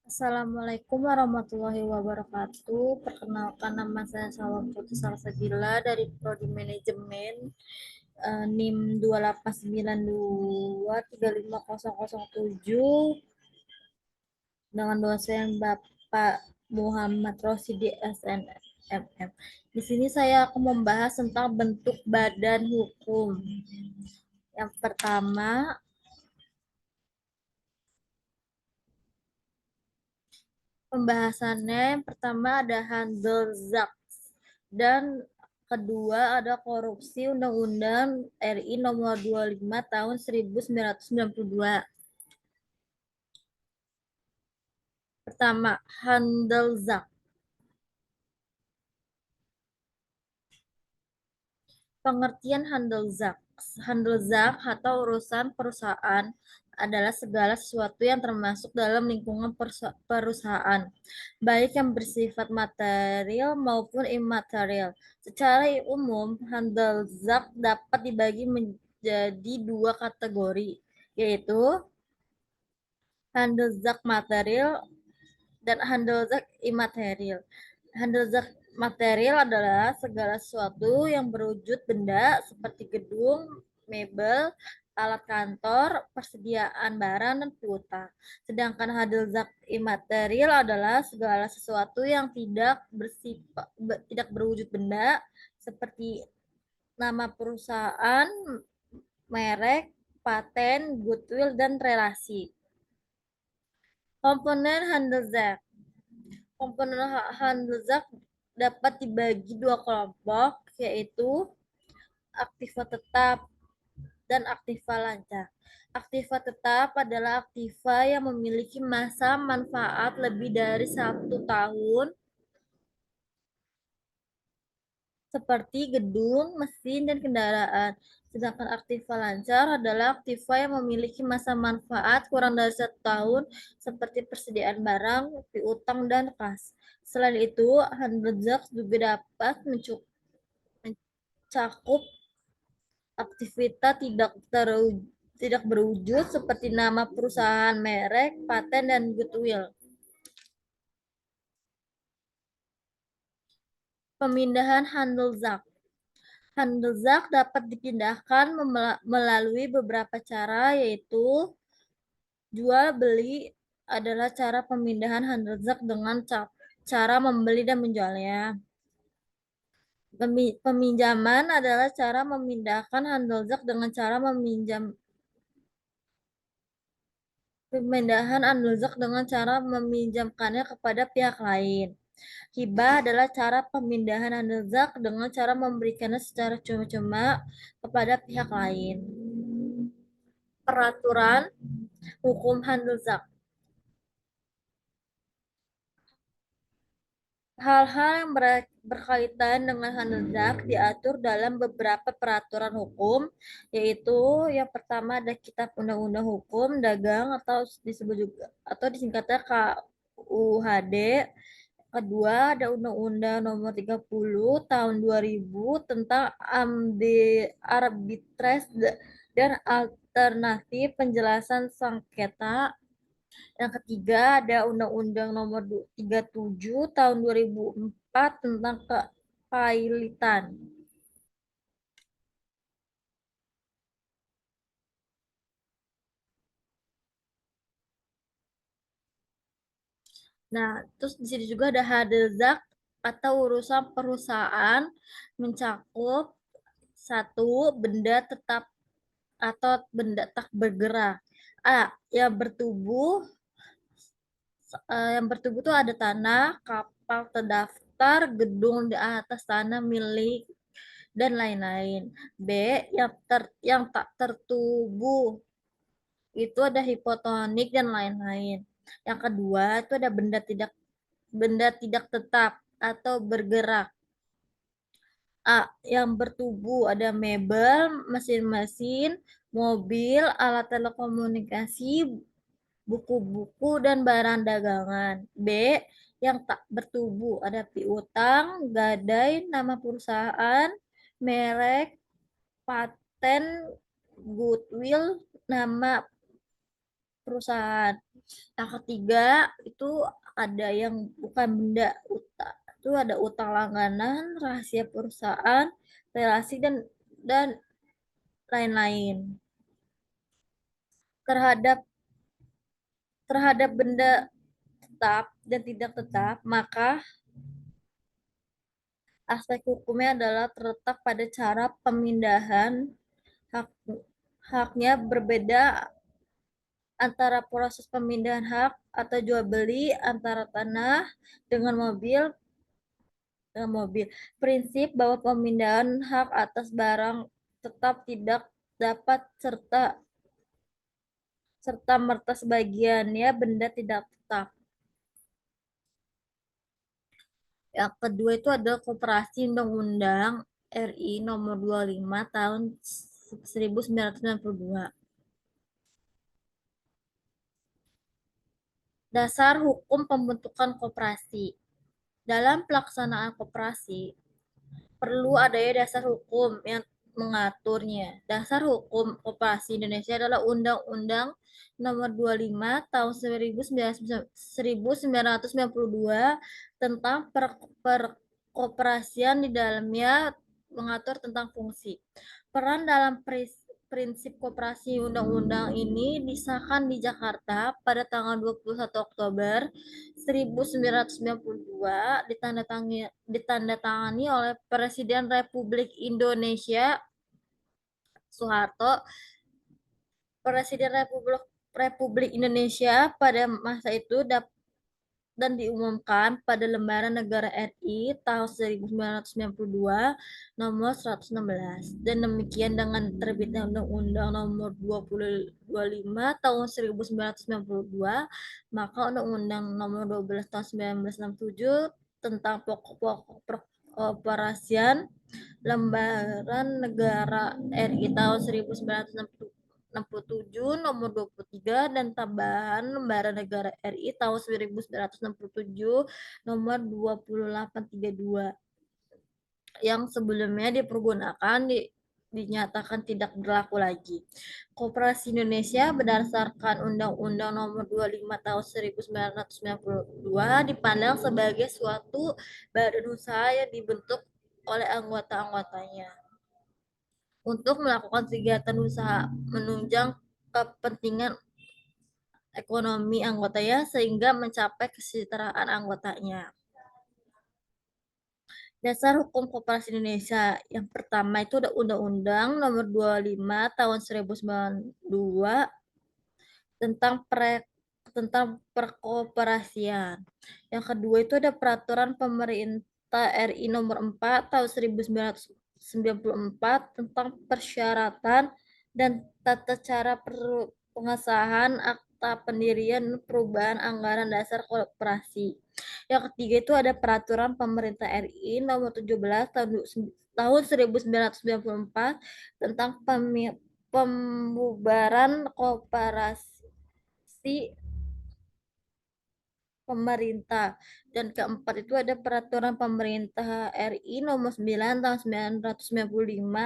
Assalamualaikum warahmatullahi wabarakatuh. Perkenalkan, nama saya Salwa Putri Salsabila dari Prodi Manajemen, NIM 289235007, dengan dosen Bapak Muhammad Rosidi SNMM. Di sini saya akan membahas tentang bentuk badan hukum. Yang pertama, pembahasannya yang pertama ada Handelszacht, dan kedua ada korupsi Undang-Undang RI nomor 25 tahun 1992. Pertama, Handelszacht. Pengertian Handelszacht. Handelszacht atau urusan perusahaan adalah segala sesuatu yang termasuk dalam lingkungan perusahaan, baik yang bersifat material maupun imaterial. Secara umum, Handelszacht dapat dibagi menjadi dua kategori, yaitu Handelszacht material dan Handelszacht imaterial. Handelszacht material adalah segala sesuatu yang berwujud benda seperti gedung, mebel, alat kantor, persediaan barang, dan piutang. Sedangkan Handelszacht imaterial adalah segala sesuatu yang tidak berwujud benda seperti nama perusahaan, merek, paten, goodwill, dan relasi. Komponen Handelszacht. Komponen Handelszacht dapat dibagi dua kelompok, yaitu aktiva tetap dan aktiva lancar. Aktiva tetap adalah aktiva yang memiliki masa manfaat lebih dari 1 tahun, seperti gedung, mesin, dan kendaraan. Sedangkan aktiva lancar adalah aktiva yang memiliki masa manfaat kurang dari 1 tahun, seperti persediaan barang, piutang, dan kas. Selain itu, Handelszacht juga dapat mencakup aktivitas tidak berwujud seperti nama perusahaan, merek, paten, dan goodwill. Pemindahan Handelszacht. Handelszacht dapat dipindahkan melalui beberapa cara, yaitu jual beli adalah cara pemindahan Handelszacht dengan cara membeli dan menjualnya. Peminjaman adalah cara memindahkan Handelszacht dengan cara pemindahan Handelszacht dengan cara meminjamkannya kepada pihak lain. Hibah adalah cara pemindahan Handelszacht dengan cara memberikannya secara cuma-cuma kepada pihak lain. Peraturan hukum Handelszacht. Hal-hal yang berkaitan dengan Handelszacht diatur dalam beberapa peraturan hukum, yaitu yang pertama ada Kitab Undang-Undang Hukum Dagang atau disebut juga atau disingkatnya KUHD. Kedua ada Undang-Undang Nomor 30 Tahun 2000 tentang arbitrase dan alternatif penjelasan sengketa. Yang ketiga ada Undang-Undang Nomor 37 Tahun 2004 tentang kepailitan. Nah, terus di sini juga ada Handelszacht atau urusan perusahaan, mencakup satu, benda tetap atau benda tak bergerak. A. Yang bertubuh itu ada tanah, kapal terdaftar, gedung di atas tanah milik, dan lain-lain. B. Yang tak tertubuh itu ada hipotonik dan lain-lain. Yang kedua itu ada benda tidak tetap atau bergerak. A. Yang bertubuh ada mebel, mesin-mesin, mobil, alat telekomunikasi, buku-buku, dan barang dagangan. B. Yang tak bertubuh ada piutang, gadai, nama perusahaan, merek, paten, goodwill, nama perusahaan. Yang ketiga itu ada yang bukan benda utang. Itu ada utang langganan, rahasia perusahaan, relasi dan lain-lain. Terhadap terhadap benda tetap dan tidak tetap, maka aspek hukumnya adalah terletak pada cara pemindahan hak haknya berbeda antara proses pemindahan hak atau jual beli antara tanah dengan mobil. Prinsip bahwa pemindahan hak atas barang tetap tidak dapat serta merta sebagiannya benda tidak tetap. Yang kedua itu adalah Koperasi Undang-Undang RI nomor 25 tahun 1992. Dasar hukum pembentukan koperasi. Dalam pelaksanaan koperasi, perlu adanya dasar hukum yang mengaturnya. Dasar hukum koperasi Indonesia adalah Undang-Undang Nomor 25 Tahun 1992 tentang perkoperasian. Di dalamnya mengatur tentang fungsi, peran dalam prinsip koperasi. Undang-undang ini disahkan di Jakarta pada tanggal 21 Oktober 1992, ditandatangani oleh Presiden Republik Indonesia Soeharto. Presiden Republik Indonesia pada masa itu dan diumumkan pada Lembaran Negara RI tahun 1992 nomor 116. Dan demikian dengan terbitnya Undang-Undang nomor 25 tahun 1992, maka Undang-Undang nomor 12 tahun 1967 tentang pokok-pokok peroperasian Lembaran Negara RI tahun 1967 nomor 23 dan tambahan Lembaran Negara RI tahun 1967 nomor 2832 yang sebelumnya dipergunakan dinyatakan tidak berlaku lagi. Koperasi Indonesia berdasarkan Undang-Undang Nomor 25 Tahun 1992 dipandang sebagai suatu badan usaha yang dibentuk oleh anggota-anggotanya untuk melakukan kegiatan usaha menunjang kepentingan ekonomi anggotanya sehingga mencapai kesejahteraan anggotanya. Dasar Hukum Koperasi Indonesia yang pertama itu ada Undang-Undang Nomor 25 Tahun 1992 tentang perkoperasian. Yang kedua itu ada Peraturan Pemerintah RI Nomor 4 Tahun 1994 tentang persyaratan dan tata cara pengesahan akta pendirian perubahan anggaran dasar koperasi. Yang ketiga itu ada Peraturan Pemerintah RI Nomor 17 tahun 1994 tentang pembubaran koperasi pemerintah. Dan keempat itu ada Peraturan Pemerintah RI Nomor 9 tahun 1995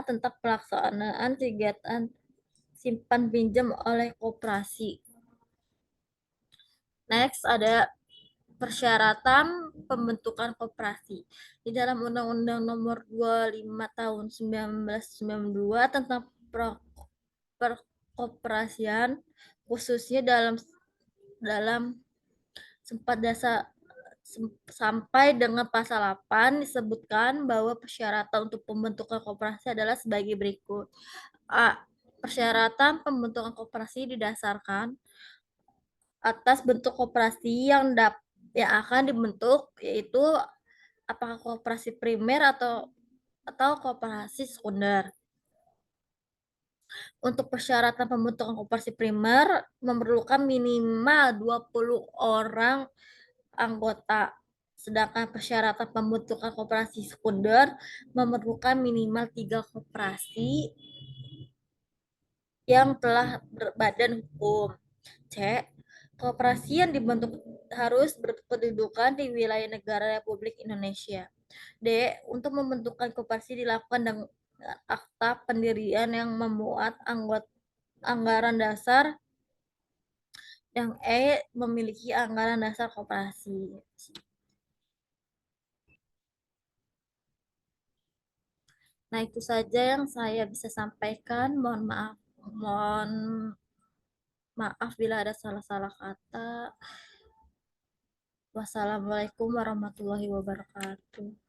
tentang pelaksanaan kegiatan simpan pinjam oleh koperasi. Next ada persyaratan pembentukan koperasi. Di dalam Undang-Undang Nomor 25 Tahun 1992 tentang perkoperasian, khususnya dalam sempat dasar sampai dengan pasal 8 disebutkan bahwa persyaratan untuk pembentukan koperasi adalah sebagai berikut. A. Persyaratan pembentukan koperasi didasarkan atas bentuk koperasi yang akan dibentuk, yaitu apakah koperasi primer atau koperasi sekunder. Untuk persyaratan pembentukan koperasi primer memerlukan minimal 20 orang anggota, sedangkan persyaratan pembentukan koperasi sekunder memerlukan minimal 3 koperasi yang telah berbadan hukum. C. Koperasi yang dibentuk harus berkedudukan di wilayah negara Republik Indonesia. D. Untuk membentukkan koperasi dilakukan dengan akta pendirian yang memuat anggaran dasar Yang E memiliki anggaran dasar koperasi. Nah, itu saja yang saya bisa sampaikan. Mohon maaf bila ada salah-salah kata. Wassalamualaikum warahmatullahi wabarakatuh.